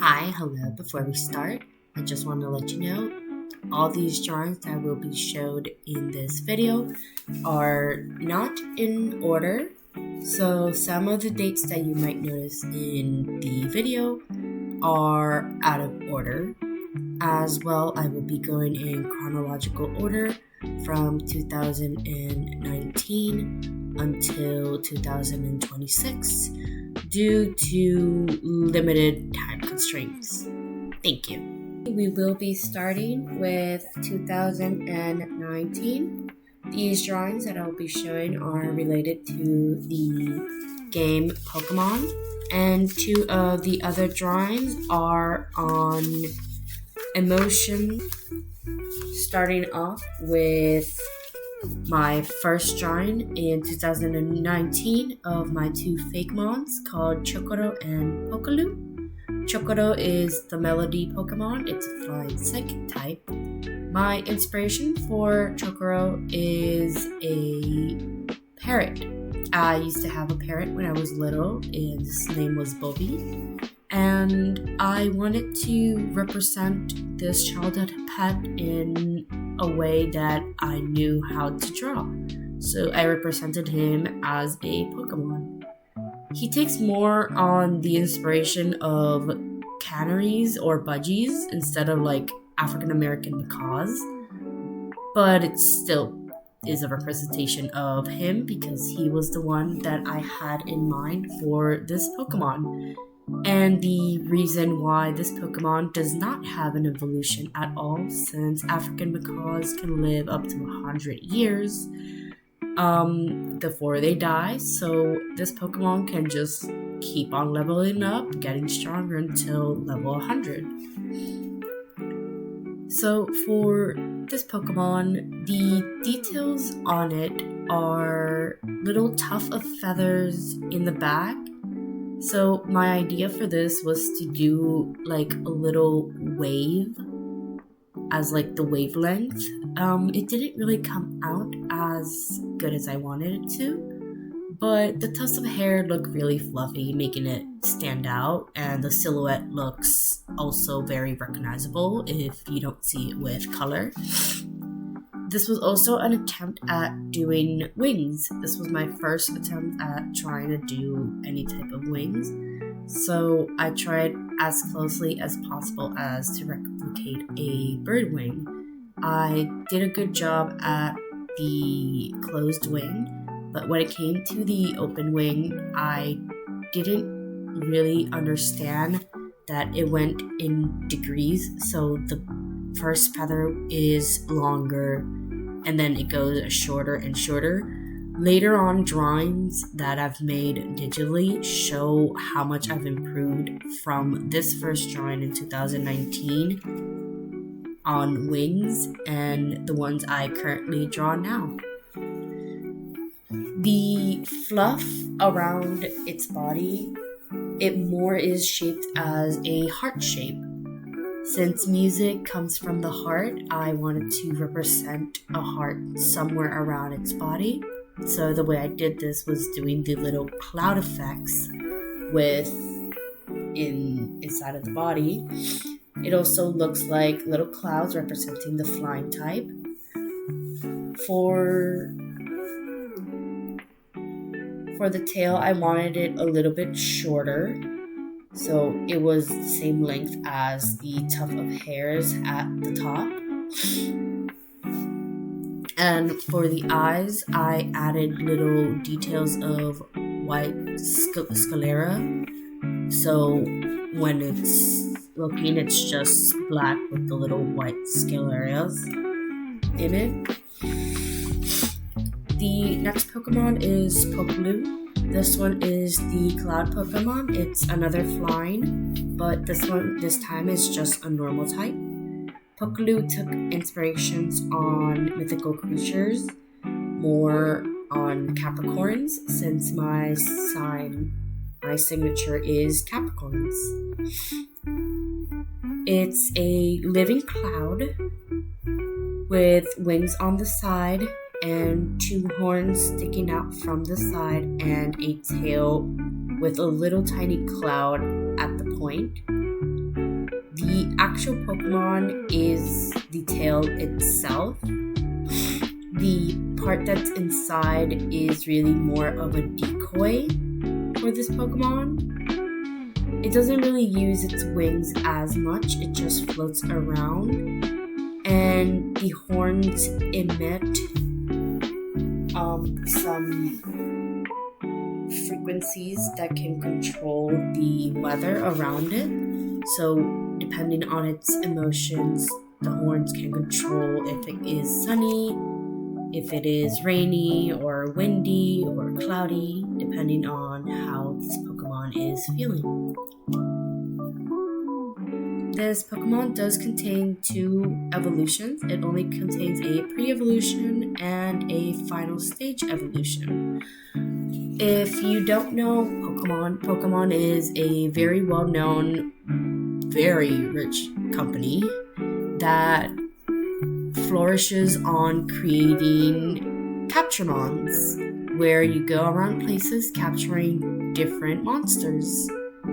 Hi, hello. Before we start, I just want to let you know all these drawings that will be showed in this video are not in order. So some of the dates that you might notice in the video are out of order. As well, I will be going in chronological order from 2019 until 2026 due to limited time constraints. Thank you. We will be starting with 2019. These drawings that I'll be showing are related to the game Pokemon, and two of the other drawings are on emotion, starting off with my first drawing in 2019 of my two fake mons called Chokoro and Pokalu. Chokoro is the Melody Pokemon. It's a flying psychic type. My inspiration for Chokoro is a parrot. I used to have a parrot when I was little, and his name was Bobby. And I wanted to represent this childhood pet in a way that I knew how to draw. So I represented him as a Pokemon. He takes more on the inspiration of canaries or budgies instead of like African American macaws. But it still is a representation of him because he was the one that I had in mind for this Pokemon. And the reason why this Pokemon does not have an evolution at all, since African macaws can live up to 100 years before they die, so this Pokemon can just keep on leveling up, getting stronger until level 100. So for this Pokemon, the details on it are little tuft of feathers in the back. So my idea for this was to do like a little wave as like the wavelength. It didn't really come out as good as I wanted it to, but the tufts of hair look really fluffy, making it stand out, and the silhouette looks also very recognizable if you don't see it with color. This was also an attempt at doing wings. This was my first attempt at trying to do any type of wings. So I tried as closely as possible as to replicate a bird wing. I did a good job at the closed wing, but when it came to the open wing, I didn't really understand that it went in degrees. So the first feather is longer and then it goes shorter and shorter. Later on, drawings that I've made digitally show how much I've improved from this first drawing in 2019 on wings and the ones I currently draw now. The fluff around its body, it more is shaped as a heart shape. Since music comes from the heart, I wanted to represent a heart somewhere around its body. So the way I did this was doing the little cloud effects inside of the body. It also looks like little clouds representing the flying type. For the tail, I wanted it a little bit shorter. So it was the same length as the tuft of hairs at the top. And for the eyes, I added little details of white sclera. So when it's looking, it's just black with the little white scleras in it. The next Pokemon is Pokalu. This one is the Cloud Pokemon. It's another flying, but this time is just a normal type. Pokalu took inspirations on mythical creatures, more on Capricorns, since my signature is Capricorns. It's a living cloud with wings on the side and two horns sticking out from the side and a tail with a little tiny cloud at the point. the actual Pokemon is the tail itself. The part that's inside is really more of a decoy for this Pokemon. It doesn't really use its wings as much, it just floats around. And the horns emit some frequencies that can control the weather around it. So depending on its emotions, the horns can control if it is sunny, if it is rainy or windy or cloudy, depending on how this Pokemon is feeling. This Pokemon does contain 2 evolutions. It only contains a pre-evolution and a final stage evolution. If you don't know Pokemon is a very well-known, very rich company that flourishes on creating Capturemons, where you go around places capturing different monsters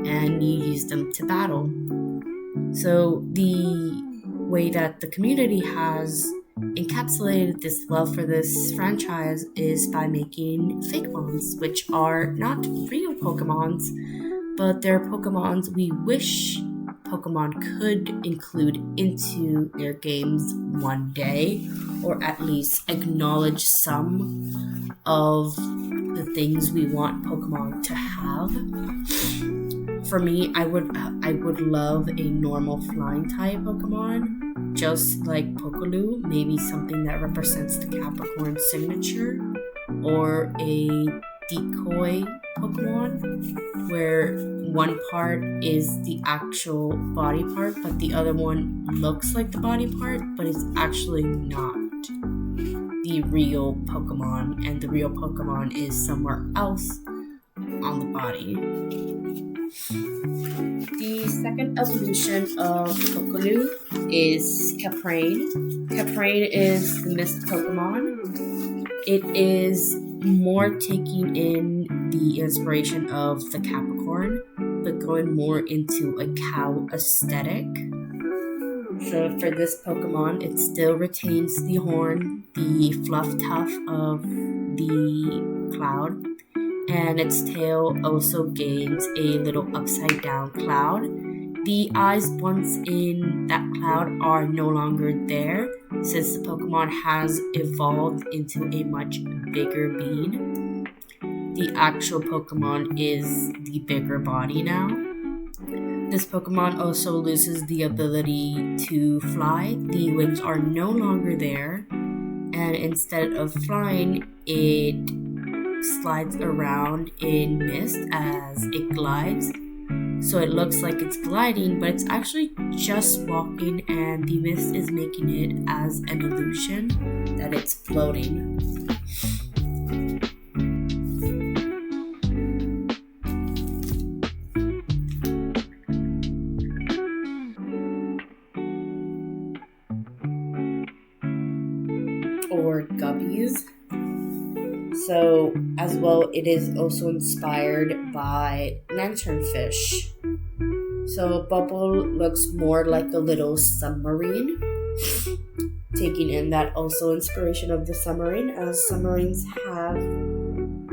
and you use them to battle. So the way that the community has encapsulated this love for this franchise is by making fake mons, which are not real Pokemons, but they're Pokemons we wish Pokemon could include into their games one day, or at least acknowledge some of the things we want Pokemon to have. For me, I would love a normal flying type Pokemon, just like Pokoloo, maybe something that represents the Capricorn signature, or a decoy Pokemon, where one part is the actual body part, but the other one looks like the body part, but it's actually not the real Pokemon, and the real Pokemon is somewhere else on the body. The second evolution of Pokoloo is Caprain. Caprain is the mist Pokemon. It is more taking in the inspiration of the Capricorn, but going more into a cow aesthetic. So for this Pokemon, it still retains the horn, the fluff tuft of the cloud, and its tail also gains a little upside down cloud. The eyes once in that cloud are no longer there, since the Pokemon has evolved into a much bigger being. The actual Pokemon is the bigger body now. This Pokemon also loses the ability to fly. The wings are no longer there, and instead of flying, it slides around in mist as it glides. So it looks like it's gliding, but it's actually just walking, and the mist is making it as an illusion that it's floating. Or guppies. So, as well, it is also inspired by lanternfish. So, Bubble looks more like a little submarine, taking in that also inspiration of the submarine, as submarines have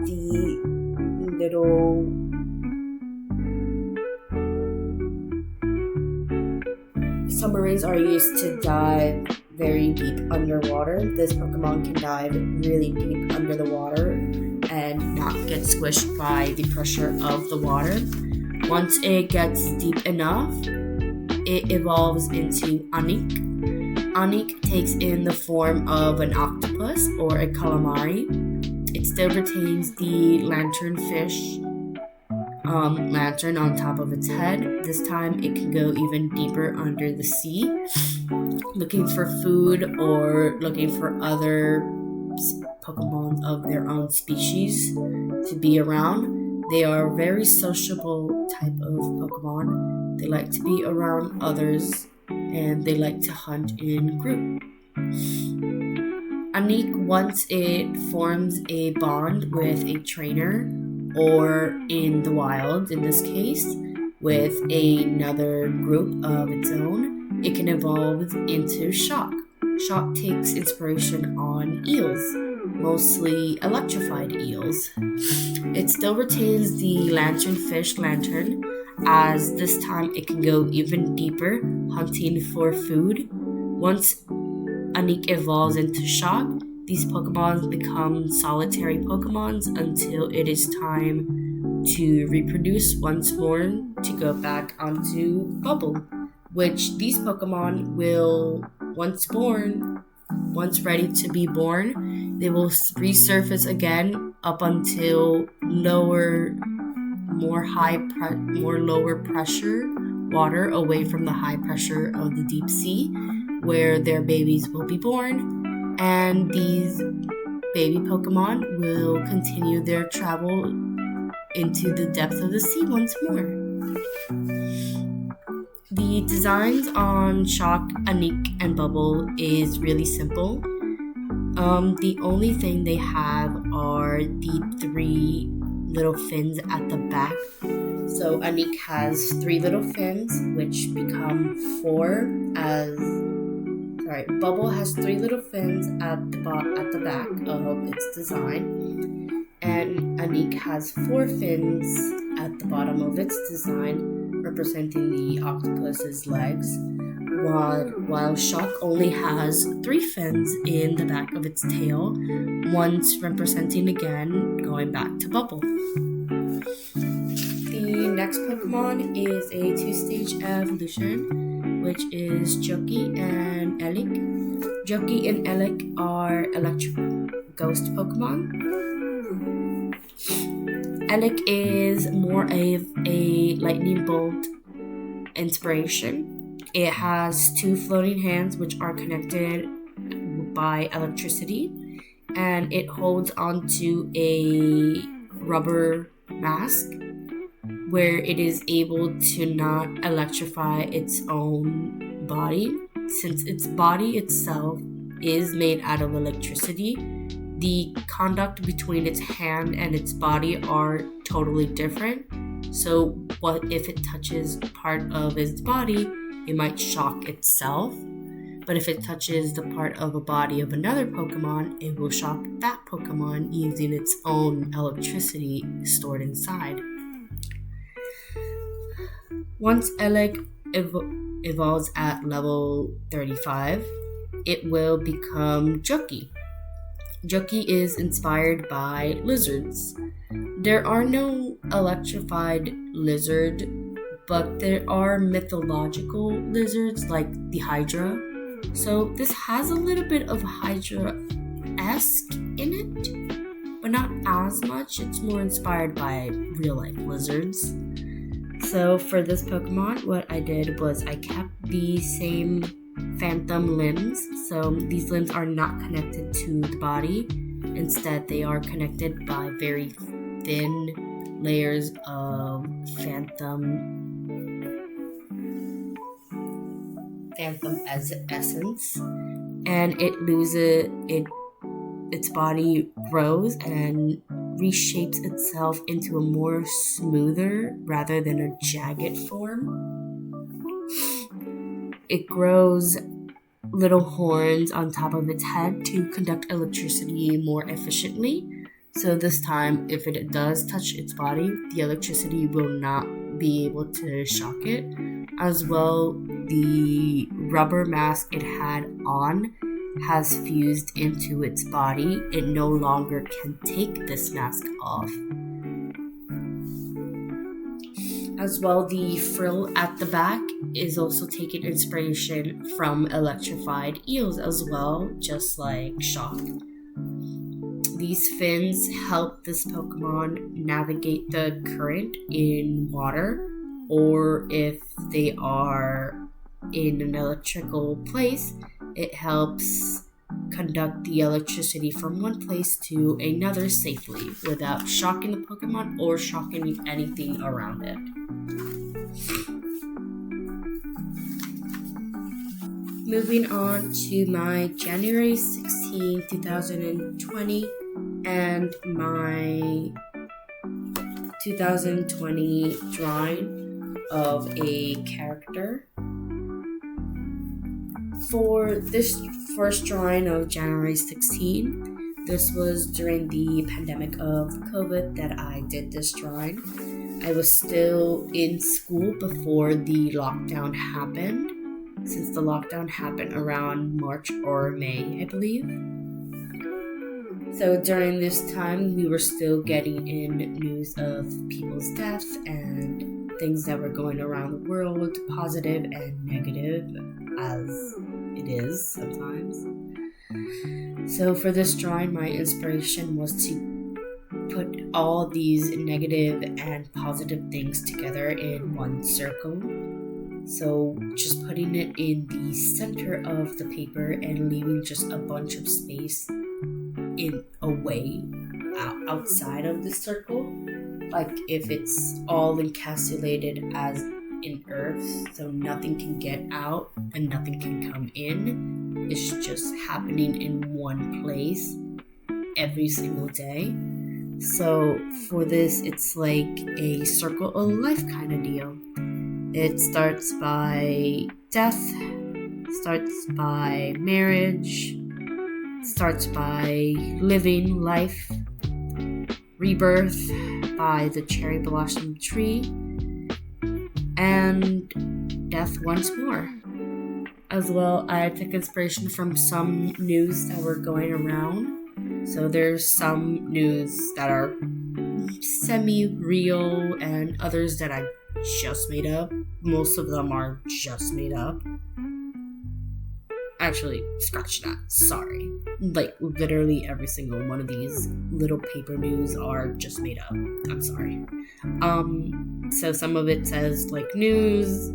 the little submarines are used to dive very deep underwater. This Pokemon can dive really deep under the water and not get squished by the pressure of the water. Once it gets deep enough, it evolves into Anik. Anik takes in the form of an octopus or a calamari. It still retains the lanternfish lantern on top of its head. This time it can go even deeper under the sea, looking for food or looking for other Pokemon of their own species to be around. They are a very sociable type of Pokemon. They like to be around others, and they like to hunt in group. Anik, once it forms a bond with a trainer, or in the wild in this case, with another group of its own, it can evolve into Shock. Shock takes inspiration on eels, mostly electrified eels. It still retains the lanternfish lantern, as this time it can go even deeper, hunting for food. Once Anik evolves into Shock, these Pokemon become solitary Pokemons until it is time to reproduce once more to go back onto Bubble, which these Pokemon will, once ready to be born, they will resurface again up until more lower pressure water away from the high pressure of the deep sea, where their babies will be born, and these baby Pokemon will continue their travel into the depths of the sea once more. The designs on Shock, Anik, and Bubble is really simple. The only thing they have are the 3 little fins at the back. So Anik has 3 little fins, which become 4 Bubble has 3 little fins at the back of its design, and Anik has 4 fins at the bottom of its design, representing the octopus's legs, while Shock only has 3 fins in the back of its tail, once representing again going back to Bubble. The next Pokemon is a 2-stage evolution, which is Joki and Elik. Joki and Elik are electric ghost Pokemon. Elik is more of a lightning bolt inspiration. It has 2 floating hands which are connected by electricity, and it holds onto a rubber mask where it is able to not electrify its own body. Since its body itself is made out of electricity, the conduct between its hand and its body are totally different. So what if it touches part of its body, it might shock itself. But if it touches the part of a body of another Pokemon, it will shock that Pokemon using its own electricity stored inside. Once Elik evolves at level 35, it will become Joki. Joki is inspired by lizards. There are no electrified lizard, but there are mythological lizards like the Hydra. So this has a little bit of Hydra-esque in it, but not as much. It's more inspired by real-life lizards. So for this Pokemon, what I did was I kept the same phantom limbs. So these limbs are not connected to the body. Instead, they are connected by very thin layers of phantom essence, and its body grows and reshapes itself into a more smoother rather than a jagged form. It grows little horns on top of its head to conduct electricity more efficiently. So this time, if it does touch its body, the electricity will not be able to shock it. As well, the rubber mask it had on has fused into its body. It no longer can take this mask off. As well, the frill at the back is also taking inspiration from electrified eels as well, just like Shock. These fins help this Pokemon navigate the current in water, or if they are in an electrical place, it helps conduct the electricity from one place to another safely without shocking the Pokemon or shocking anything around it. Moving on to my January 16, 2020 and my 2020 drawing of a character. For this first drawing of January 16, this was during the pandemic of COVID that I did this drawing. I was still in school before the lockdown happened, since the lockdown happened around March or May, I believe. So during this time, we were still getting in news of people's deaths and things that were going around the world, positive and negative, as it is sometimes. So for this drawing, my inspiration was to put all these negative and positive things together in one circle. So just putting it in the center of the paper and leaving just a bunch of space in a way outside of the circle, like if it's all encapsulated as in earth, so nothing can get out and nothing can come in. It's just happening in one place every single day. So for this, it's like a circle of life kind of deal. It starts by death, starts by marriage, starts by living life, rebirth by the cherry blossom tree, and death once more. As well, I took inspiration from some news that were going around. So there's some news that are semi-real and others that I just made up. Most of them are just made up. Actually, scratch that. Sorry. Like, literally every single one of these little paper news are just made up. I'm sorry. So some of it says, like, news,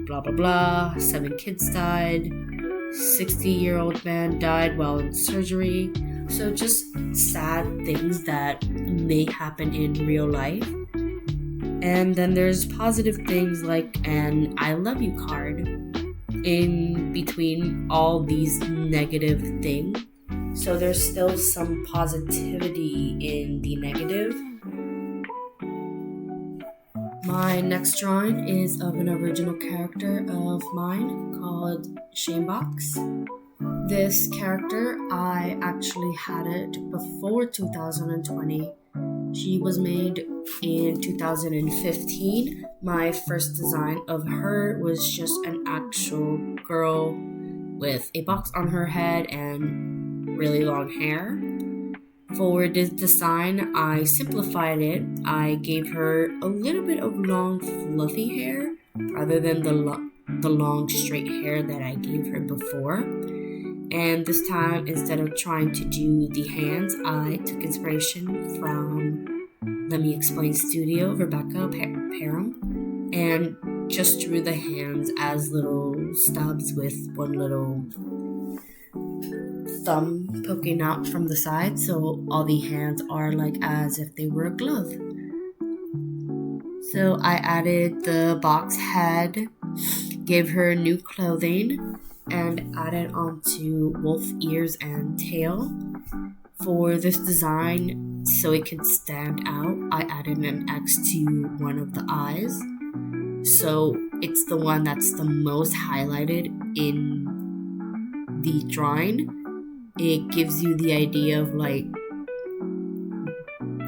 blah, blah, blah. 7 kids died. 60-year-old man died while in surgery. So just sad things that may happen in real life. And then there's positive things like an I love you card in between all these negative things. So there's still some positivity in the negative. My next drawing is of an original character of mine called Shamebox. This character, I actually had it before 2020. She was made in 2015. My first design of her was just an actual girl with a box on her head and really long hair. For this design, I simplified it. I gave her a little bit of long fluffy hair rather than the long straight hair that I gave her before. And this time, instead of trying to do the hands, I took inspiration from Let Me Explain Studio, Rebecca Parham, and just drew the hands as little stubs with one little thumb poking out from the side, so all the hands are like as if they were a glove. So I added the box head, gave her new clothing, and added onto wolf ears and tail. For this design, so it could stand out, I added an X to one of the eyes. So it's the one that's the most highlighted in the drawing. It gives you the idea of like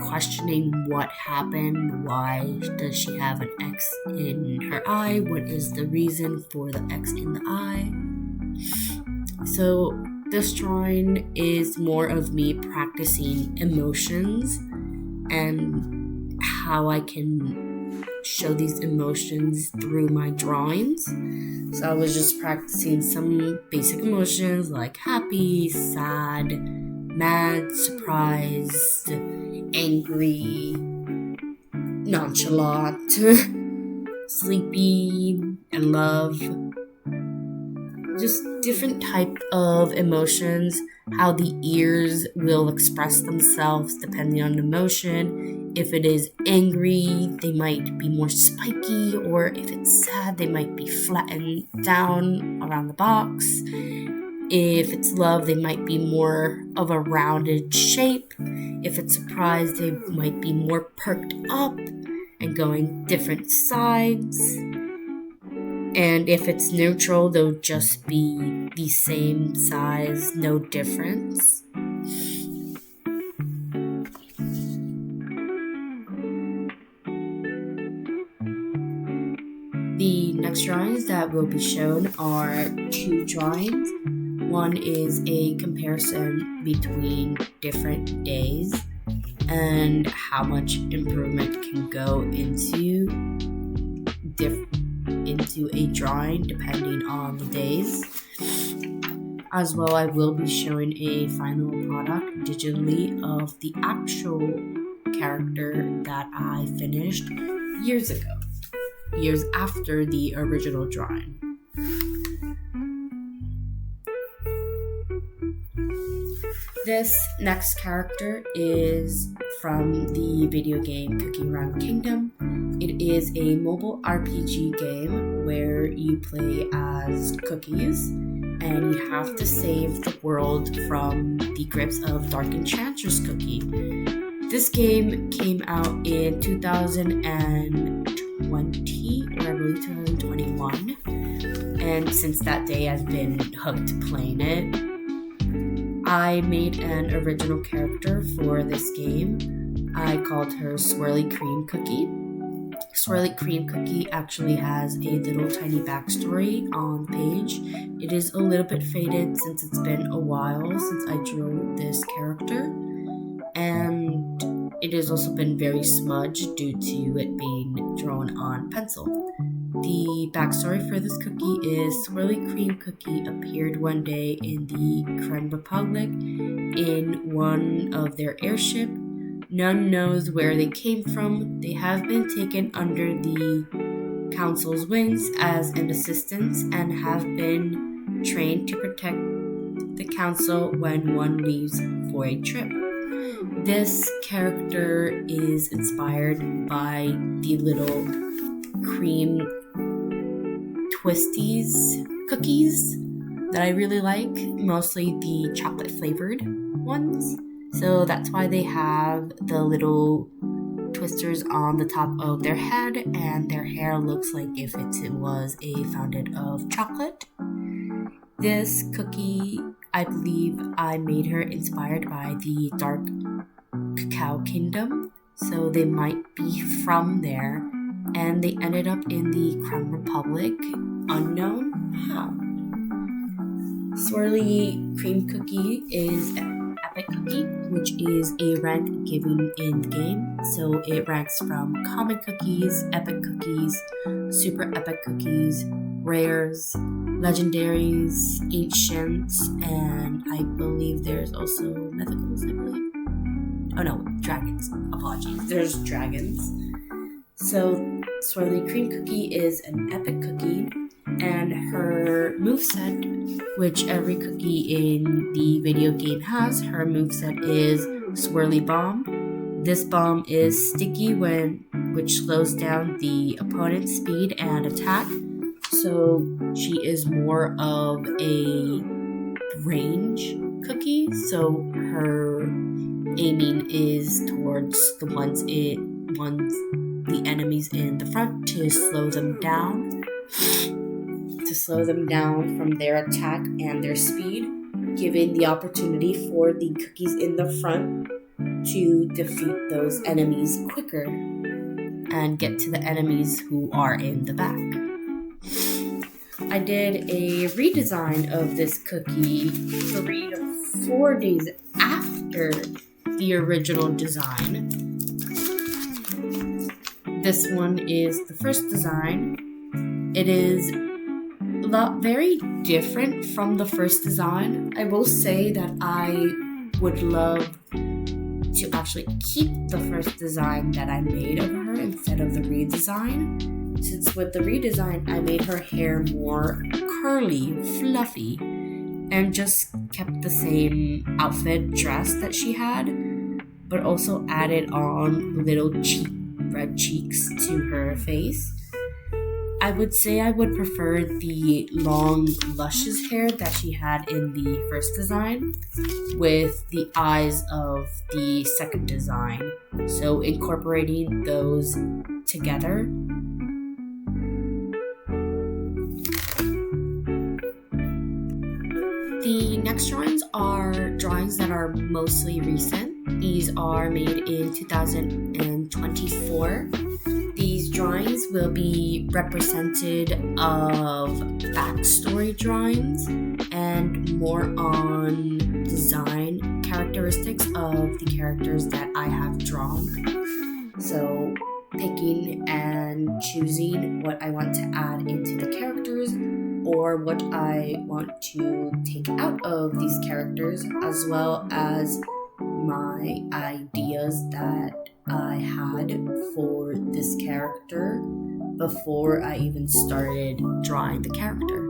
questioning what happened. Why does she have an X in her eye? What is the reason for the X in the eye? So this drawing is more of me practicing emotions and how I can show these emotions through my drawings. So I was just practicing some basic emotions like happy, sad, mad, surprised, angry, nonchalant, sleepy, and love. Just different type of emotions, how the ears will express themselves depending on the emotion. If it is angry, they might be more spiky, or if it's sad, they might be flattened down around the box. If it's love, they might be more of a rounded shape. If it's surprise, they might be more perked up and going different sides. And if it's neutral, they'll just be the same size, no difference. The next drawings that will be shown are two drawings. One is a comparison between different days and how much improvement can go into a drawing depending on the days. As well, I will be showing a final product digitally of the actual character that I finished years ago, years after the original drawing. This next character is from the video game Cookie Run Kingdom. It is a mobile RPG game where you play as cookies and you have to save the world from the grips of Dark Enchantress Cookie. This game came out in 2020, or I believe 2021, and since that day I've been hooked playing it. I made an original character for this game. I called her Swirly Cream Cookie. Swirly Cream Cookie actually has a little tiny backstory on the page. It is a little bit faded since it's been a while since I drew this character, and it has also been very smudged due to it being drawn on pencil. The backstory for this cookie is Swirly Cream Cookie appeared one day in the Creme Republic in one of their airship. None knows where they came from. They have been taken under the council's wings as an assistant and have been trained to protect the council when one leaves for a trip. This character is inspired by the little cream twisties cookies that I really like, mostly the chocolate flavored ones. So that's why they have the little twisters on the top of their head, and their hair looks like if it was a fountain of chocolate. This cookie, I believe I made her inspired by the Dark Cacao Kingdom, so they might be from there, and they ended up in the Creme Republic. Unknown how. Swirly Cream Cookie is Epic Cookie, which is a rank given in the game. So it ranks from common cookies, epic cookies, super epic cookies, rares, legendaries, ancients, and I believe there's also mythicals, I believe. Oh no, dragons. Apologies. There's dragons. So Swirly Cream Cookie is an epic cookie, and her moveset, which every cookie in the video game has, her moveset is Swirly Bomb. This bomb is sticky which slows down the opponent's speed and attack. So she is more of a range cookie. So her aiming is towards the enemies in the front to slow them down. From their attack and their speed, giving the opportunity for the cookies in the front to defeat those enemies quicker and get to the enemies who are in the back. I did a redesign of this cookie 3 to 4 days after the original design. This one is the first design. It is very different from the first design. I will say that I would love to actually keep the first design that I made of her instead of the redesign, since with the redesign I made her hair more curly, fluffy, and just kept the same outfit dress that she had, but also added on little red cheeks to her face. I would say I would prefer the long, luscious hair that she had in the first design with the eyes of the second design. So incorporating those together The next drawings are drawings that are mostly recent. These are made in 2024. These drawings will be represented of backstory drawings and more on design characteristics of the characters that I have drawn. So picking and choosing what I want to add into the characters or what I want to take out of these characters, as well as my ideas that I had for this character before I even started drawing the character.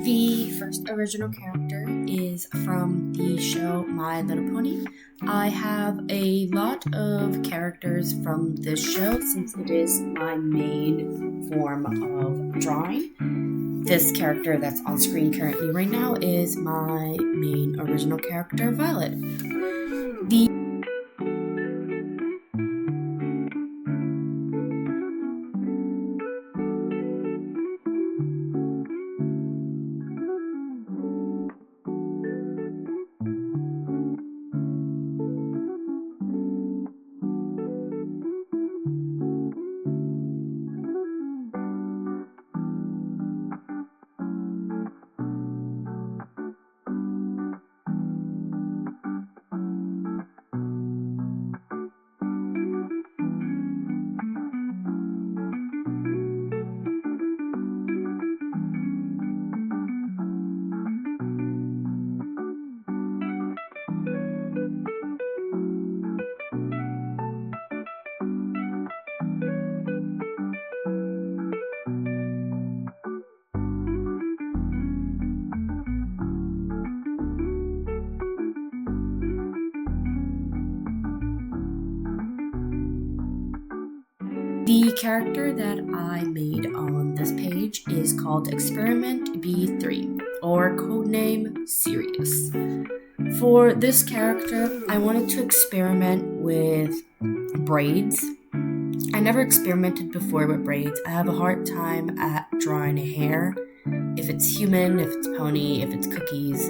The first original character is from the show My Little Pony. I have a lot of characters from this show since it is my main form of drawing. This character that's on screen currently right now is my main original character, Violet. The character that I made on this page is called Experiment B3, or codename Sirius. For this character, I wanted to experiment with braids. I never experimented before with braids. I have a hard time at drawing a hair. If it's human, if it's pony, if it's cookies,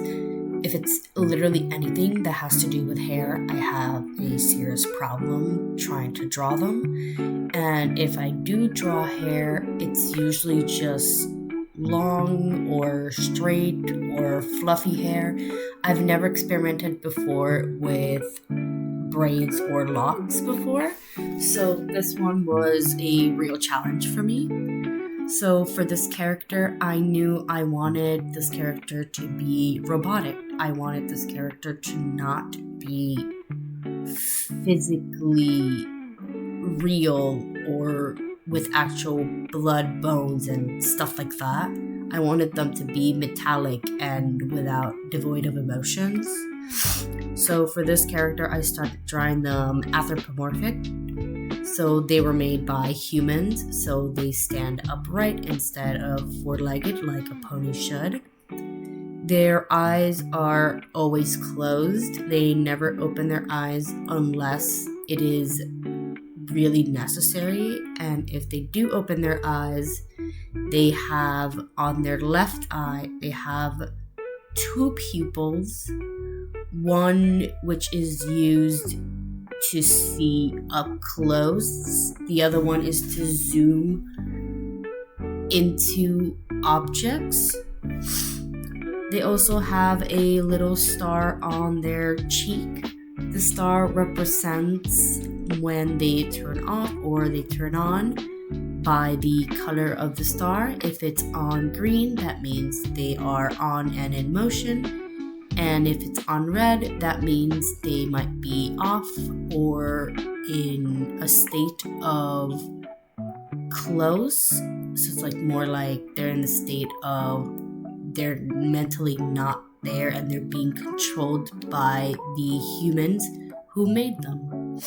if it's literally anything that has to do with hair, I have a serious problem trying to draw them. And if I do draw hair, it's usually just long or straight or fluffy hair. I've never experimented before with braids or locks before, so this one was a real challenge for me. So for this character, I knew I wanted this character to be robotic. I wanted this character to not be physically real or with actual blood, bones, and stuff like that. I wanted them to be metallic and devoid of emotions. So for this character, I started drawing them anthropomorphic. So they were made by humans, so they stand upright instead of four-legged like a pony should. Their eyes are always closed. They never open their eyes unless it is really necessary. And if they do open their eyes, they have on their left eye, they have two pupils, one which is used to see up close, the other one is to zoom into objects. They also have a little star on their cheek. The star represents when they turn off or they turn on by the color of the star. If it's on green, that means they are on and in motion. And if it's on red, that means they might be off or in a state of close. So it's like more like they're in the state of they're mentally not there and they're being controlled by the humans who made them.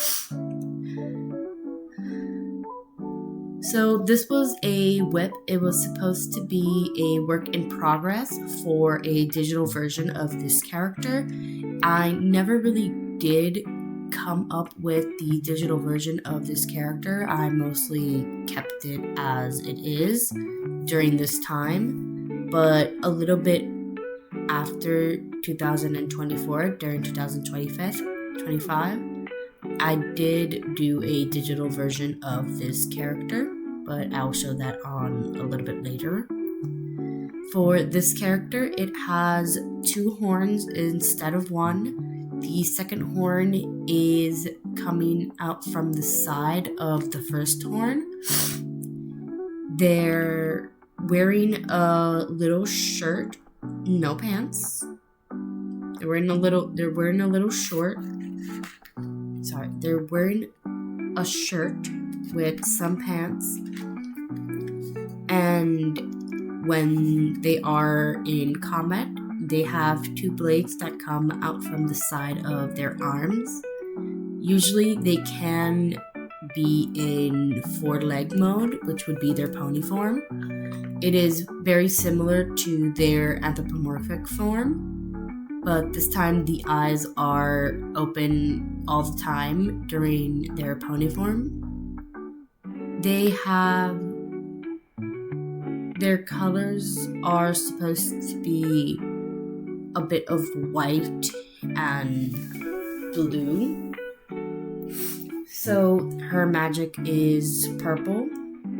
So this was a whip. It was supposed to be a work in progress for a digital version of this character. I never really did come up with the digital version of this character. I mostly kept it as it is during this time, but a little bit after 2024, during 2025, I did do a digital version of this character, but I'll show that on a little bit later. For this character, it has 2 horns instead of 1. The second horn is coming out from the side of the first horn. They're wearing a little shirt, no pants. They're wearing a shirt with some pants. And when they are in combat, they have 2 blades that come out from the side of their arms. Usually they can be in 4-leg mode, which would be their pony form. It is very similar to their anthropomorphic form, but this time the eyes are open all the time during their pony form. Their colors are supposed to be a bit of white and blue. So her magic is purple.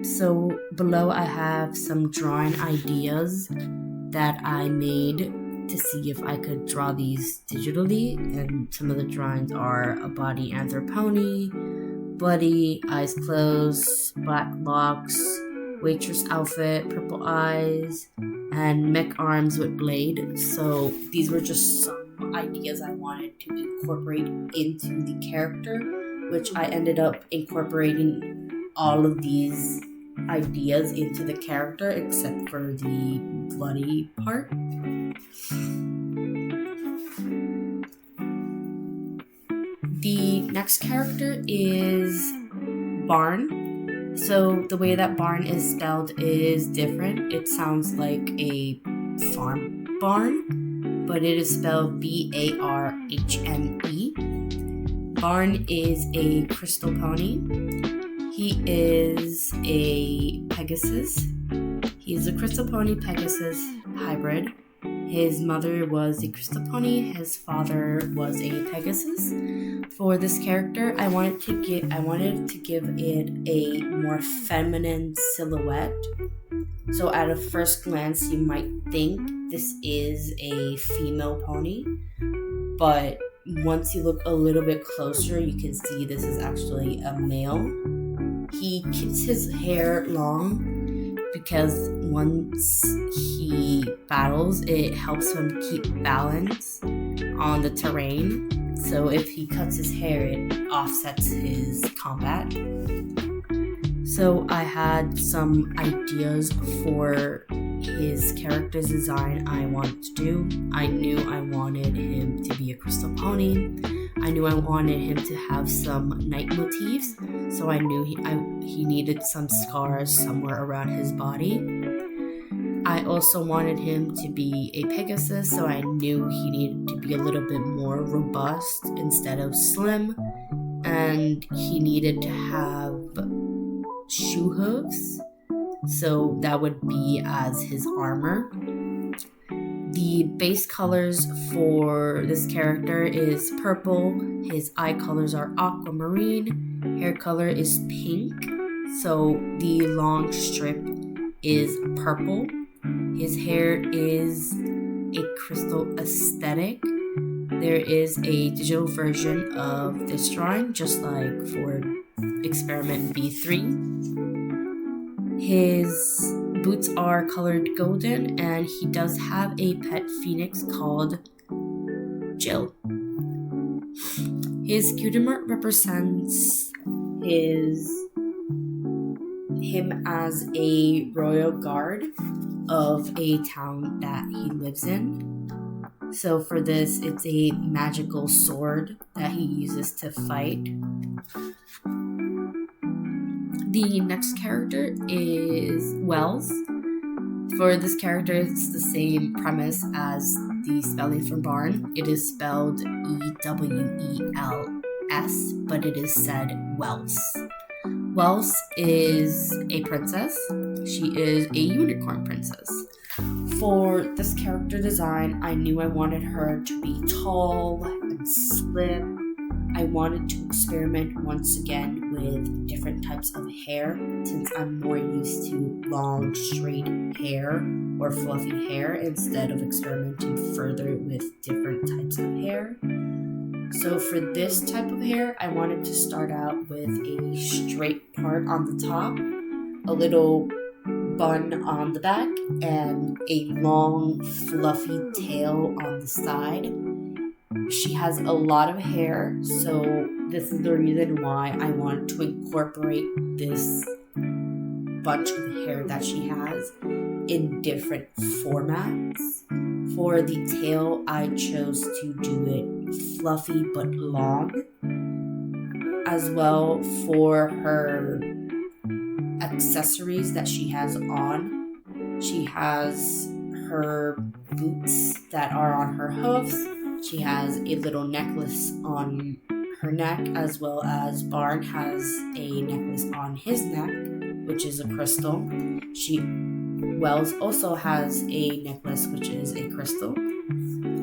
So below I have some drawing ideas that I made to see if I could draw these digitally. And some of the drawings are a body anthropony, bloody, eyes closed, black locks, waitress outfit, purple eyes, and mech arms with blade. So these were just some ideas I wanted to incorporate into the character, which I ended up incorporating all of these ideas into the character except for the bloody part. The next character is Barn. So the way that barn is spelled is different. It sounds like a farm barn, but it is spelled B-A-R-H-N-E. Barn is a crystal pony. He is a Pegasus. He is a crystal pony Pegasus hybrid. His mother was a crystal pony. His father was a Pegasus. For this character, I wanted to give it a more feminine silhouette. So at a first glance, you might think this is a female pony, but once you look a little bit closer, you can see this is actually a male. He keeps his hair long because once he battles, it helps him keep balance on the terrain. So if he cuts his hair, it offsets his combat. So I had some ideas for his character's design I wanted to do. I knew I wanted him to be a crystal pony. I knew I wanted him to have some night motifs, so I knew he needed some scars somewhere around his body. I also wanted him to be a Pegasus, so I knew he needed to be a little bit more robust instead of slim, and he needed to have shoe hooves, so that would be as his armor. The base colors for this character is purple. His eye colors are aquamarine. Hair color is pink. So the long strip is purple. His hair is a crystal aesthetic. There is a digital version of this drawing, just like for experiment B3. His boots are colored golden, and he does have a pet phoenix called Jill. His cutie-mark represents him as a royal guard of a town that he lives in. So for this, it's a magical sword that he uses to fight. The next character is Wells. For this character, it's the same premise as the spelling for barn. It is spelled E-W-E-L-S, but it is said Wells. Wells is a princess. She is a unicorn princess. For this character design, I knew I wanted her to be tall and slim. I wanted to experiment once again with different types of hair, since I'm more used to long, straight hair or fluffy hair instead of experimenting further with different types of hair. So for this type of hair, I wanted to start out with a straight part on the top, a little bun on the back, and a long, fluffy tail on the side. She has a lot of hair, so this is the reason why I wanted to incorporate this bunch of hair that she has in different formats. For the tail, I chose to do it fluffy but long. As well, for her accessories that she has on, she has her boots that are on her hooves. She has a little necklace on her neck, as well as Barn has a necklace on his neck, which is a crystal. Wells also has a necklace, which is a crystal.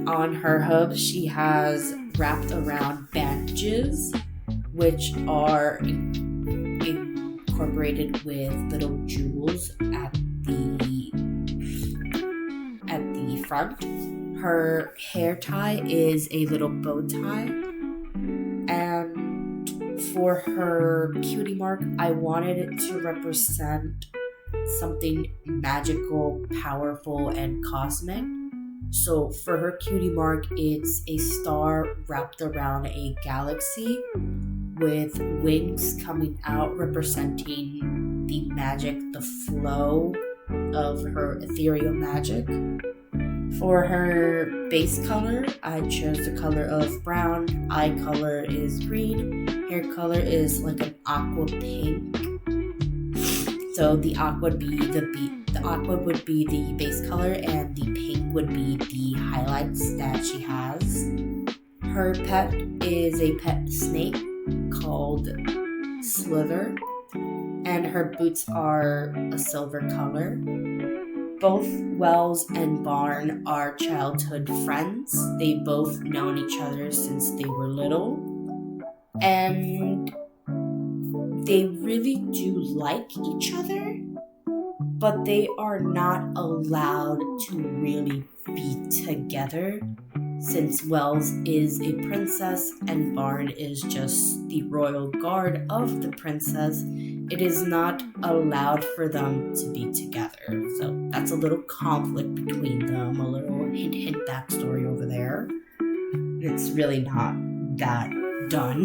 On her hooves, she has wrapped around bandages, which are incorporated with little jewels at the front. Her hair tie is a little bow tie. And for her cutie mark, I wanted it to represent something magical, powerful, and cosmic. So for her cutie mark, it's a star wrapped around a galaxy with wings coming out representing the magic, the flow of her ethereal magic. For her base color, I chose the color of brown. Eye color is green. Hair color is like an aqua pink. So the aqua would be the base color, and the pink would be the highlights that she has. Her pet is a pet snake called Slither, and her boots are a silver color. Both Wells and Barn are childhood friends. They've both known each other since they were little. And they really do like each other, but they are not allowed to really be together, since Wells is a princess and Barn is just the royal guard of the princess. It is not allowed for them to be together. So that's a little conflict between them, a little hint backstory over there. It's really not that done.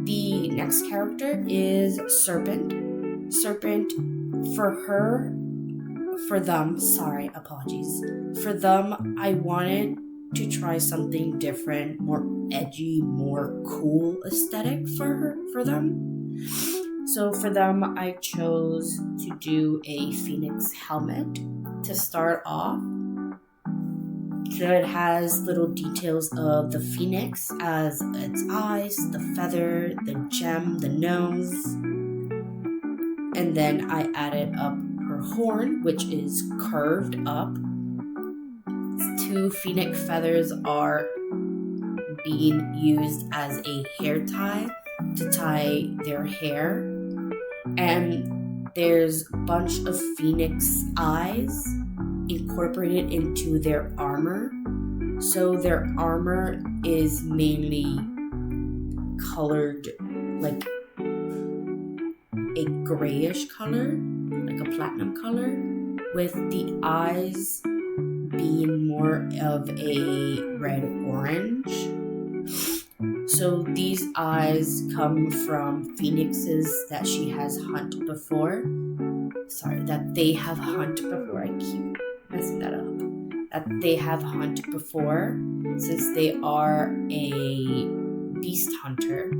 The next character is Serpent. Serpent, for them, I wanted to try something different, more edgy, more cool aesthetic for them. So for them, I chose to do a phoenix helmet to start off. So it has little details of the phoenix as its eyes, the feather, the gem, the nose. And then I added up her horn, which is curved up. 2 phoenix feathers are being used as a hair tie to tie their hair. And there's a bunch of phoenix eyes incorporated into their armor. So their armor is mainly colored like a grayish color, like a platinum color, with the eyes being more of a red-orange. So these eyes come from phoenixes that she has hunted before. That they have hunted before. I keep messing that up. That they have hunted before, since they are a beast hunter.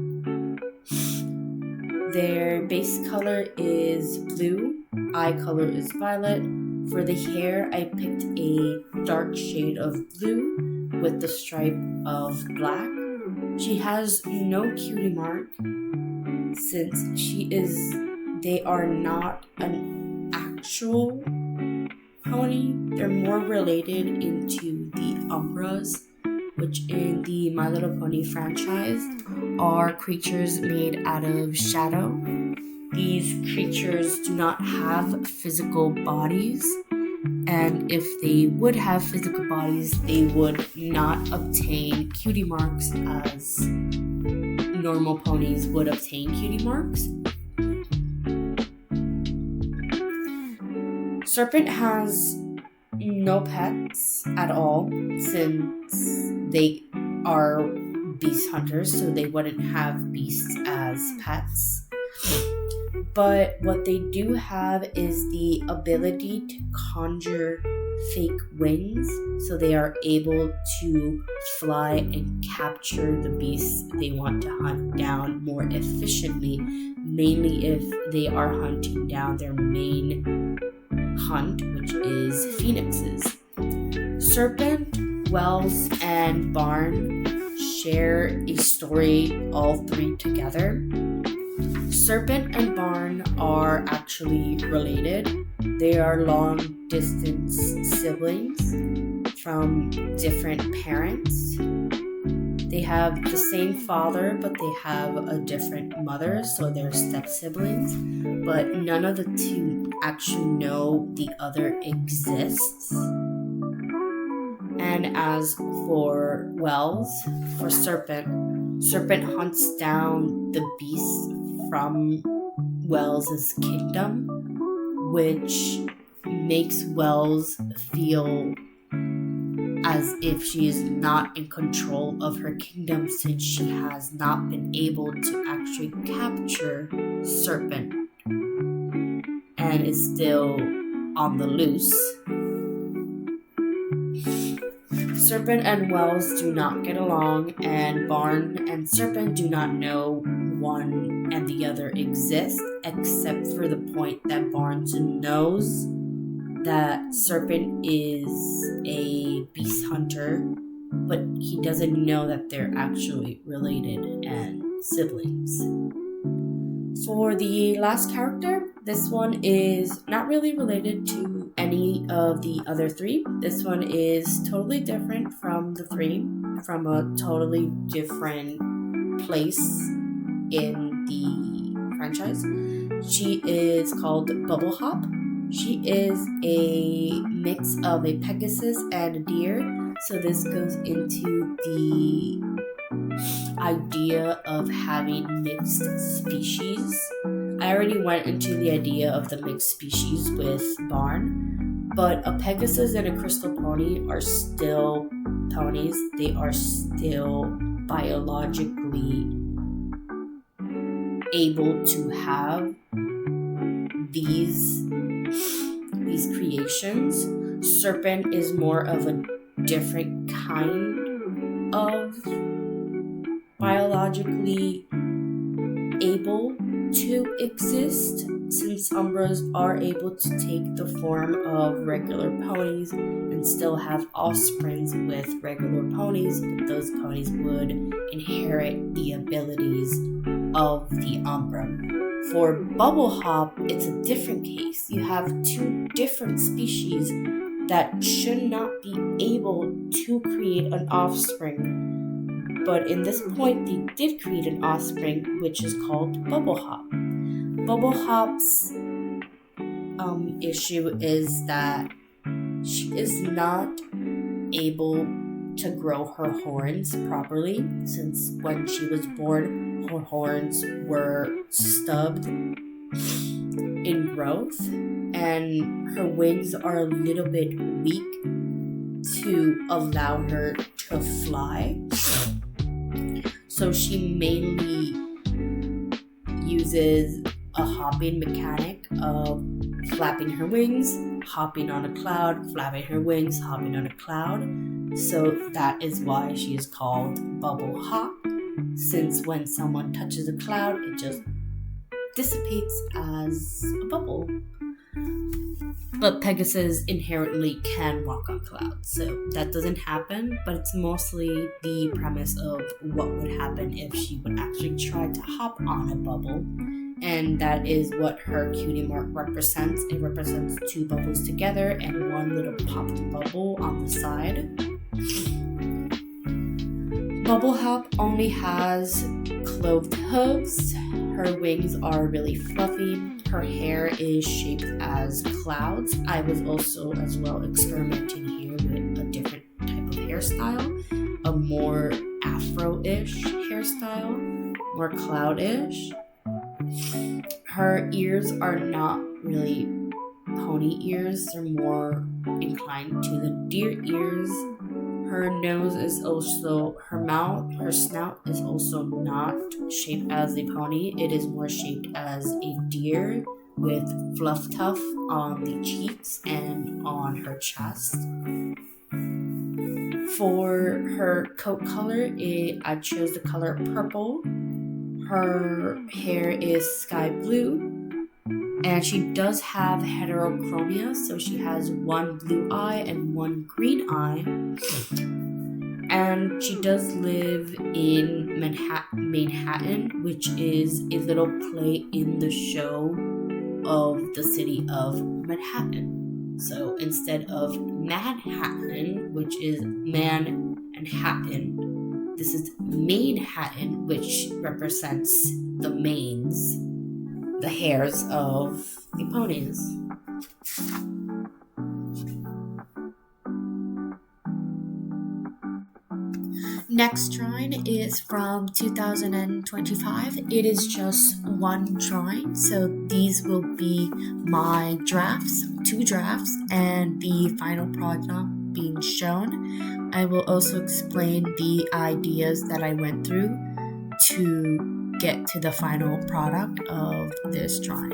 Their base color is blue. Eye color is violet. For the hair, I picked a dark shade of blue with the stripe of black. She has no cutie mark, since they are not an actual pony. They're more related into the Umbras, which in the My Little Pony franchise are creatures made out of shadow. These creatures do not have physical bodies, and if they would have physical bodies, they would not obtain cutie marks as normal ponies would obtain cutie marks. Serpent has no pets at all, since they are beast hunters, so they wouldn't have beasts as pets. But what they do have is the ability to conjure fake wings, so they are able to fly and capture the beasts they want to hunt down more efficiently, mainly if they are hunting down their main hunt, which is phoenixes. Serpent, Wells, and Barn share a story, all three together. Serpent and Barn are actually related. They are long-distance siblings from different parents. They have the same father, but they have a different mother, so they're step-siblings. But none of the two actually know the other exists. And as for Wells, for Serpent hunts down the beasts from Wells' kingdom, which makes Wells feel as if she is not in control of her kingdom, since she has not been able to actually capture Serpent and is still on the loose. Serpent and Wells do not get along, and Barn and Serpent do not know one and the other exist, except for the point that Barnes knows that Serpent is a beast hunter, but he doesn't know that they're actually related and siblings. For the last character, this one is not really related to any of the other three. This one is totally different from the three, from a totally different place in the franchise. She is called Bubble Hop. She is a mix of a Pegasus and a deer, so this goes into the idea of having mixed species. I already went into the idea of the mixed species with Barn, but a Pegasus and a Crystal Pony are still ponies. They are still biologically able to have these creations. Serpent is more of a different kind of biologically able to exist, since Umbras are able to take the form of regular ponies and still have offsprings with regular ponies, but those ponies would inherit the abilities of the Umbra. For Bubble Hop, it's a different case. You have two different species that should not be able to create an offspring, but in this point they did create an offspring, which is called Bubble Hop. Bubble Hop's issue is that she is not able to grow her horns properly, since when she was born, her horns were stubbed in growth, and her wings are a little bit weak to allow her to fly. So she mainly uses a hopping mechanic of flapping her wings, hopping on a cloud, flapping her wings, hopping on a cloud. So that is why she is called Bubble Hop, since when someone touches a cloud, it just dissipates as a bubble. But Pegasus inherently can walk on clouds, so that doesn't happen, but it's mostly the premise of what would happen if she would actually try to hop on a bubble and that is what her cutie mark represents. It represents two bubbles together and one little popped bubble on the side. Bubble Hop only has clothed hooves. Her wings are really fluffy. Her hair is shaped as clouds. I was also as well experimenting here with a different type of hairstyle, a more afro-ish hairstyle, more cloud-ish. Her ears are not really pony ears, they're more inclined to the deer ears. Her nose is also, her snout is also not shaped as a pony. It is more shaped as a deer with fluff tuff on the cheeks and on her chest. For her coat color, I chose the color purple. Her hair is sky blue. And she does have heterochromia, so she has one blue eye and one green eye. And she does live in Manhattan, which is a little play in the show of the city of Manhattan. So instead of Manhattan, which is Manhattan, this is Manhattan, which represents the manes, the hairs of the ponies. Next drawing is from 2025. It is just one drawing, so these will be my drafts, 2 drafts, and the final product being shown. I will also explain the ideas that I went through to get to the final product of this drawing.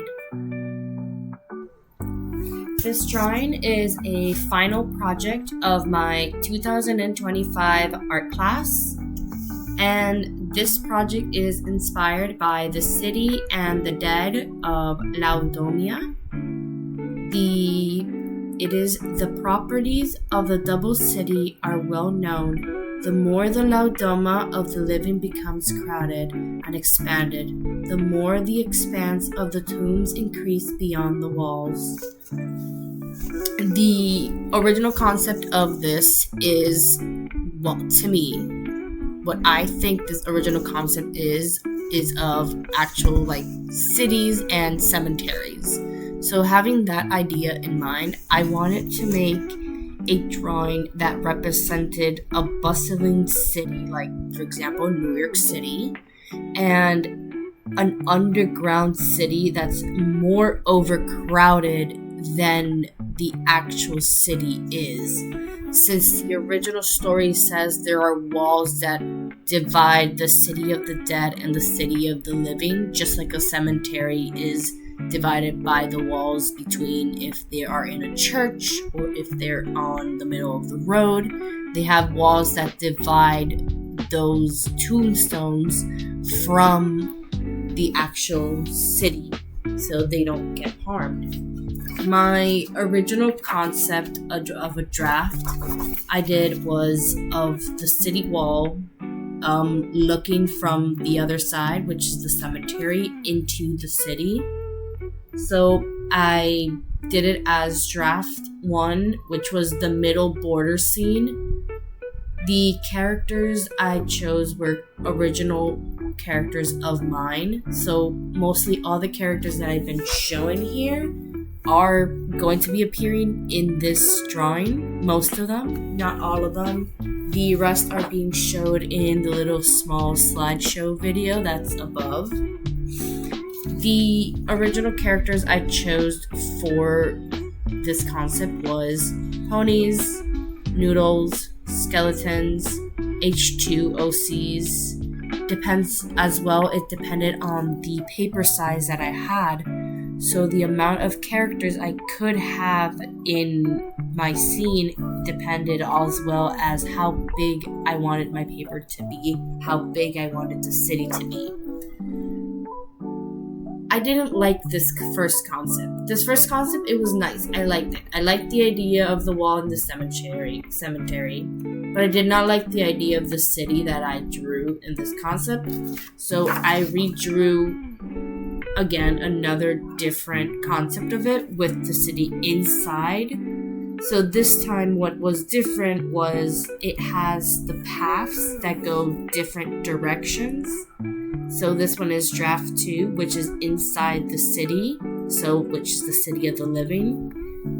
This drawing is a final project of my 2025 art class, and this project is inspired by the city and the dead of Laodomia. The properties of the double city are well known. The more the Laodoma of the living becomes crowded and expanded, the more the expanse of the tombs increase beyond the walls. The original concept of this is, well, to me, what I think this original concept is of actual like cities and cemeteries. So having that idea in mind, I wanted to make a drawing that represented a bustling city, like for example New York City, and an underground city that's more overcrowded than the actual city is. Since the original story says there are walls that divide the city of the dead and the city of the living, just like a cemetery is divided by the walls between if they are in a church or if they're on the middle of the road. They have walls that divide those tombstones from the actual city so they don't get harmed. My original concept of a draft I did was of the city wall looking from the other side, which is the cemetery, into the city. So I did it as draft 1, which was the middle border scene. The characters I chose were original characters of mine. So mostly all the characters that I've been showing here are going to be appearing in this drawing. Most of them, not all of them. The rest are being showed in the little small slideshow video that's above. The original characters I chose for this concept was ponies, noodles, skeletons, H2OCs. Depends as well, it depended on the paper size that I had. So the amount of characters I could have in my scene depended as well as how big I wanted my paper to be, how big I wanted the city to be. I didn't like this first concept. This first concept, it was nice. I liked it. I liked the idea of the wall in the cemetery, but I did not like the idea of the city that I drew in this concept. So I redrew again, another different concept of it with the city inside. So this time what was different was it has the paths that go different directions. So this one is draft 2, which is inside the city, which is the city of the living.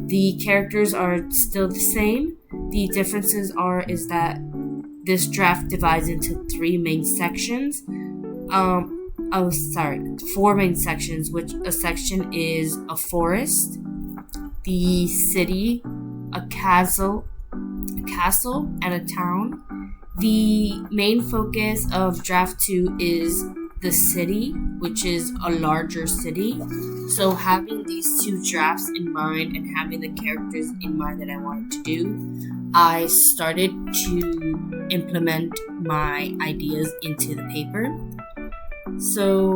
The characters are still the same. The differences is that this draft divides into 4 main sections, which a section is a forest, the city, a castle, and a town. The main focus of draft 2 is the city, which is a larger city. So having these 2 drafts in mind and having the characters in mind that I wanted to do, I started to implement my ideas into the paper. So,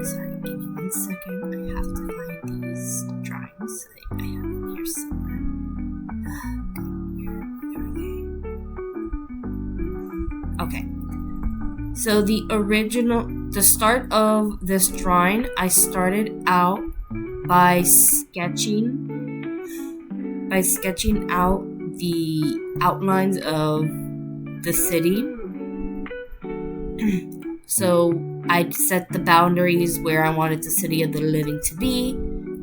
sorry, give me 1 second. I have to find these drawings. I have them here somewhere. Where are they? Okay. So the start of this drawing, I started out by sketching out the outlines of the city. So I set the boundaries where I wanted the city of the living to be.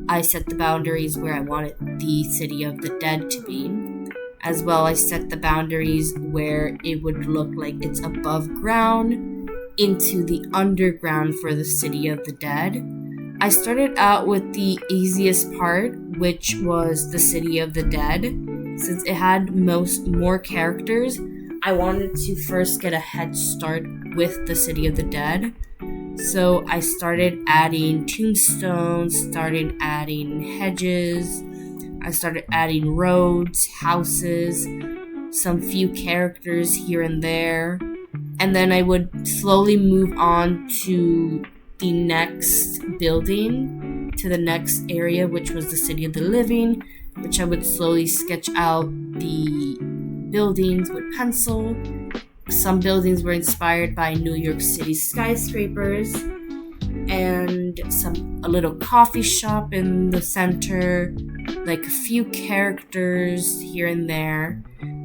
I set the boundaries where I wanted the city of the dead to be. As well, I set the boundaries where it would look like it's above ground into the underground for the city of the dead. I started out with the easiest part, which was the city of the dead. Since it had more characters, I wanted to first get a head start with the city of the dead. So I started adding tombstones, started adding hedges, I started adding roads, houses, some few characters here and there. And then I would slowly move on to the next building, to the next area, which was the city of the living, which I would slowly sketch out the buildings with pencil. Some buildings were inspired by New York City skyscrapers, and a little coffee shop in the center, like a few characters here and there.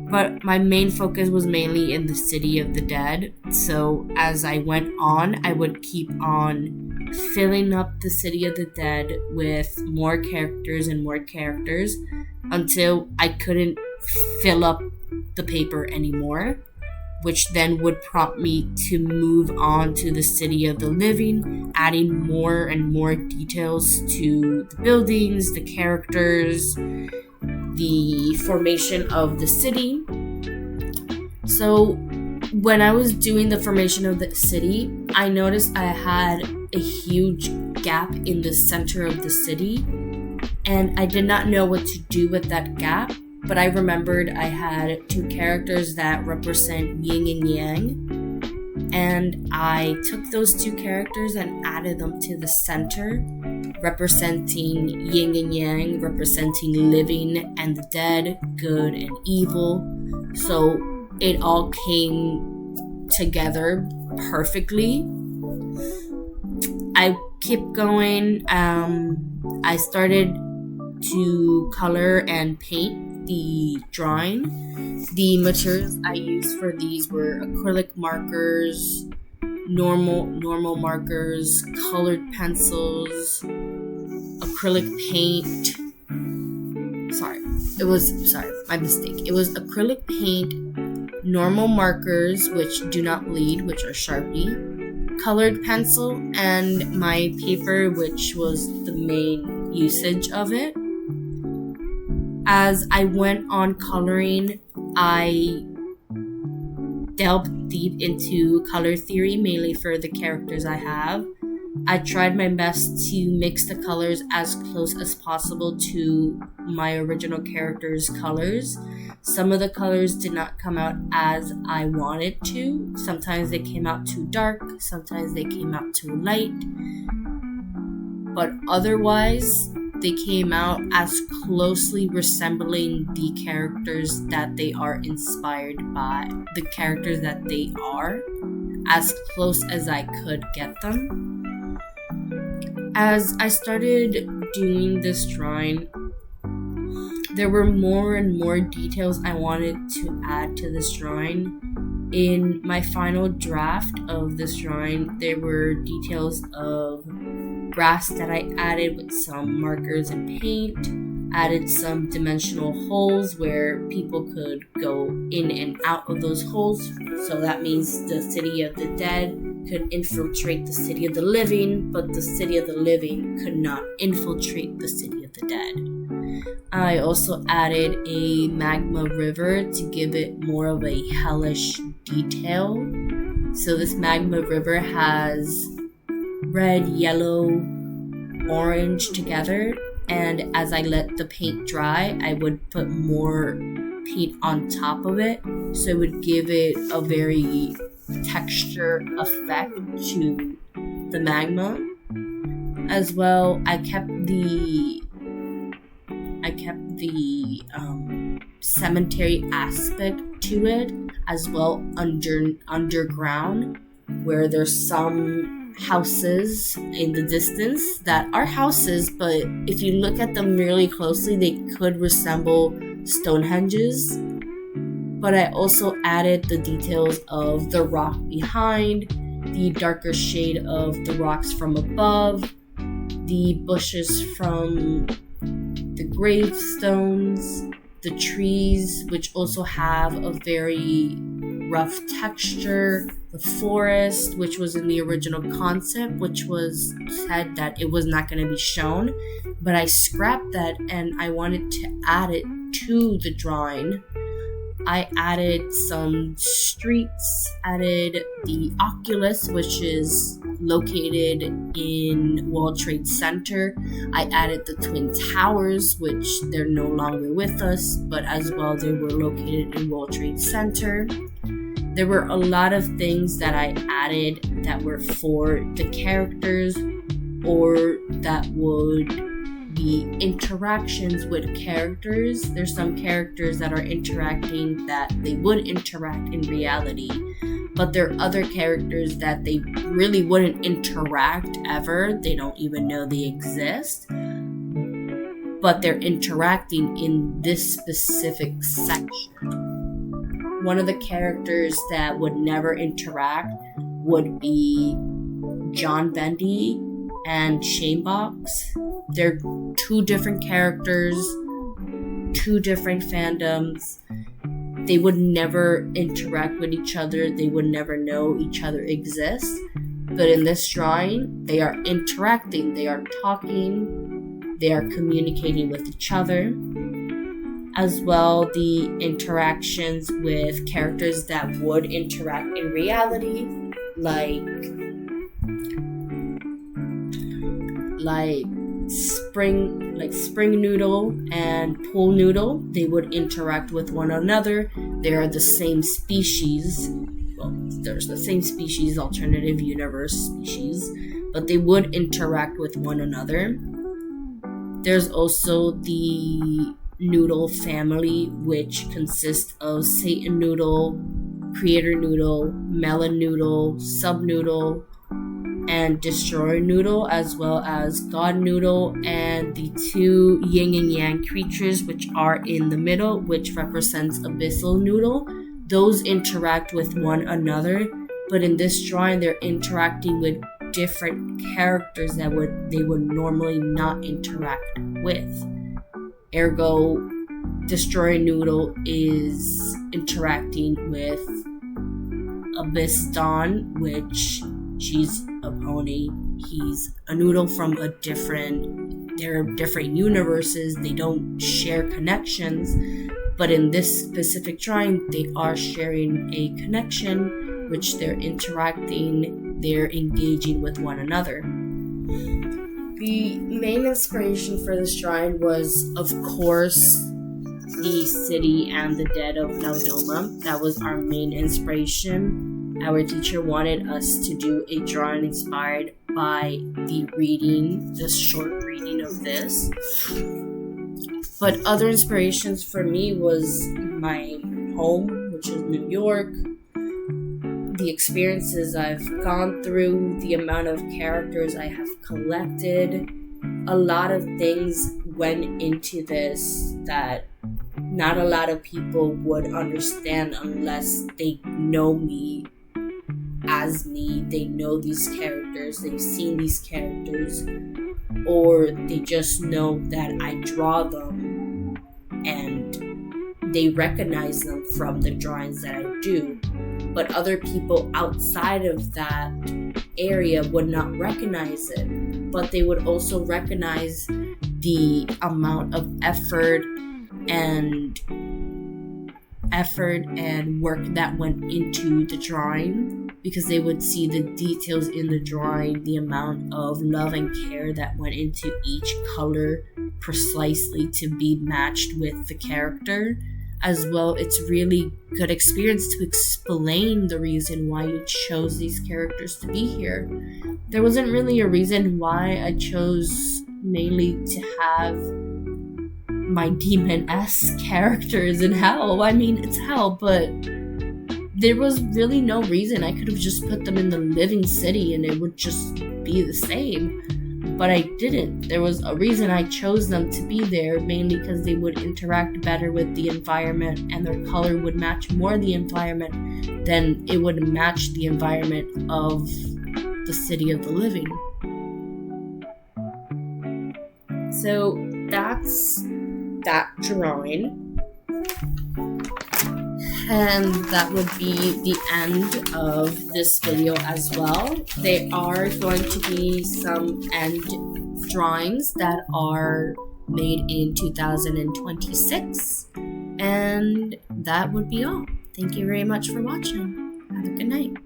But my main focus was mainly in the city of the dead. So as I went on, I would keep on filling up the city of the dead with more characters and more characters until I couldn't fill up the paper anymore, which then would prompt me to move on to the city of the living, adding more and more details to the buildings, the characters, the formation of the city. So when I was doing the formation of the city, I noticed I had a huge gap in the center of the city, and I did not know what to do with that gap. But I remembered I had 2 characters that represent yin and yang, and I took those 2 characters and added them to the center, representing yin and yang, representing living and the dead, good and evil. So it all came together perfectly. I kept going. I started to color and paint the drawing. The materials I used for these were acrylic markers, normal markers, colored pencils, acrylic paint. My mistake. It was acrylic paint, normal markers, which do not bleed, which are Sharpie, colored pencil, and my paper, which was the main usage of it. As I went on coloring, I delved deep into color theory, mainly for the characters I have. I tried my best to mix the colors as close as possible to my original character's colors. Some of the colors did not come out as I wanted to. Sometimes they came out too dark, sometimes they came out too light. But otherwise, they came out as closely resembling the characters that they are inspired by, the characters that they are, as close as I could get them. As I started doing this drawing, there were more and more details I wanted to add to this drawing. In my final draft of this drawing, there were details of grass that I added with some markers and paint, added some dimensional holes where people could go in and out of those holes. So that means the city of the dead could infiltrate the city of the living, but the city of the living could not infiltrate the city of the dead. I also added a magma river to give it more of a hellish detail. So this magma river has red, yellow, orange together, and as I let the paint dry, I would put more paint on top of it, so it would give it a very texture effect to the magma. As well, I kept the cemetery aspect to it, as well underground, where there's some houses in the distance that are houses, but if you look at them really closely, they could resemble Stonehenges. But I also added the details of the rock behind, the darker shade of the rocks from above, the bushes from the gravestones, the trees, which also have a very rough texture, the forest, which was in the original concept, which was said that it was not going to be shown, but I scrapped that and I wanted to add it to the drawing. I added some streets, added the Oculus, which is located in World Trade Center. I added the Twin Towers, which they're no longer with us, but as well they were located in World Trade Center. There were a lot of things that I added that were for the characters or that would be interactions with characters. There's some characters that are interacting that they would interact in reality, but there are other characters that they really wouldn't interact ever. They don't even know they exist, but they're interacting in this specific section. One of the characters that would never interact would be John Bendy and Shamebox. They're two different characters, two different fandoms. They would never interact with each other. They would never know each other exists. But in this drawing, they are interacting. They are talking. They are communicating with each other. As well, the interactions with characters that would interact in reality, like Spring Noodle and Pool Noodle. They would interact with one another. They are the same species. Well, there's the same species, alternative universe species, but they would interact with one another. There's also the Noodle family, which consists of Satan Noodle, Creator Noodle, Melon Noodle, Sub Noodle, and Destroyer Noodle, as well as God Noodle, and the two yin and yang creatures which are in the middle, which represents Abyssal Noodle. Those interact with one another, but in this drawing they're interacting with different characters that they would normally not interact with. Ergo, Destroyer Noodle is interacting with Abyss Dawn, which she's a pony. He's a noodle from they're different universes. They don't share connections, but in this specific drawing, they are sharing a connection, which they're interacting, they're engaging with one another. The main inspiration for this drawing was, of course, the city and the dead of Naudoma. That was our main inspiration. Our teacher wanted us to do a drawing inspired by the short reading of this. But other inspirations for me was my home, which is New York, the experiences I've gone through, the amount of characters I have collected. A lot of things went into this that not a lot of people would understand unless they know me as me. They know these characters, they've seen these characters, or they just know that I draw them and they recognize them from the drawings that I do. But other people outside of that area would not recognize it, but they would also recognize the amount of effort and work that went into the drawing, because they would see the details in the drawing, the amount of love and care that went into each color precisely to be matched with the character. As well, it's really good experience to explain the reason why you chose these characters to be here. There wasn't really a reason why I chose mainly to have my demon-esque characters in hell. I mean, it's hell, but there was really no reason. I could have just put them in the living city and it would just be the same. But I didn't. There was a reason I chose them to be there, mainly because they would interact better with the environment and their color would match more the environment than it would match the environment of the city of the living. So that's that drawing. And that would be the end of this video as well. There are going to be some end drawings that are made in 2026. And that would be all. Thank you very much for watching. Have a good night.